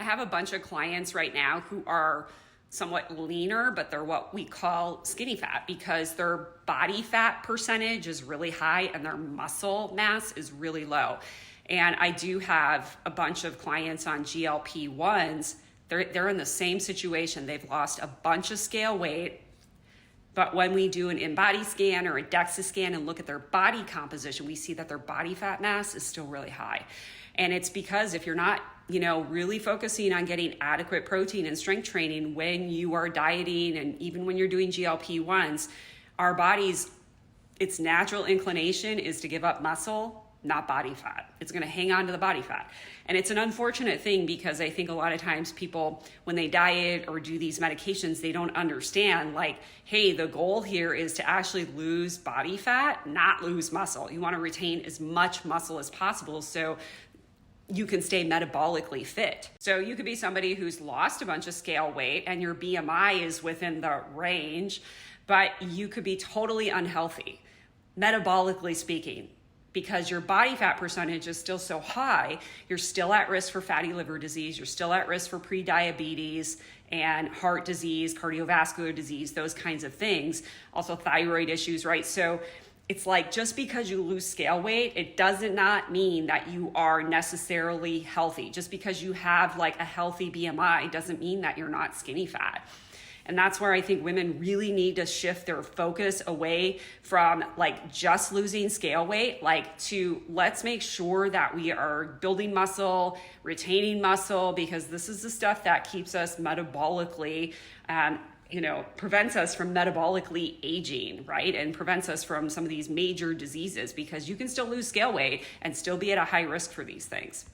I have a bunch of clients right now who are somewhat leaner, but they're what we call skinny fat because their body fat percentage is really high and their muscle mass is really low. And I do have a bunch of clients on GLP-1s. They're in the same situation. They've lost a bunch of scale weight, but when we do an InBody scan or a DEXA scan and look at their body composition, we see that their body fat mass is still really high. And it's because if you're not, really focusing on getting adequate protein and strength training when you are dieting and even when you're doing GLP-1s, our body's, its natural inclination is to give up muscle, not body fat. It's going to hang on to the body fat. And it's an unfortunate thing because I think a lot of times people, when they diet or do these medications, they don't understand hey, the goal here is to actually lose body fat, not lose muscle. You want to retain as much muscle as possible so you can stay metabolically fit. So you could be somebody who's lost a bunch of scale weight and your BMI is within the range, but you could be totally unhealthy, metabolically speaking. Because your body fat percentage is still so high, you're still at risk for fatty liver disease, you're still at risk for prediabetes and heart disease, cardiovascular disease, those kinds of things. Also thyroid issues, right? So it's just because you lose scale weight, it does not mean that you are necessarily healthy. Just because you have a healthy BMI doesn't mean that you're not skinny fat. And that's where I think women really need to shift their focus away from just losing scale weight, to let's make sure that we are building muscle, retaining muscle, because this is the stuff that keeps us metabolically, prevents us from metabolically aging, right? And prevents us from some of these major diseases because you can still lose scale weight and still be at a high risk for these things.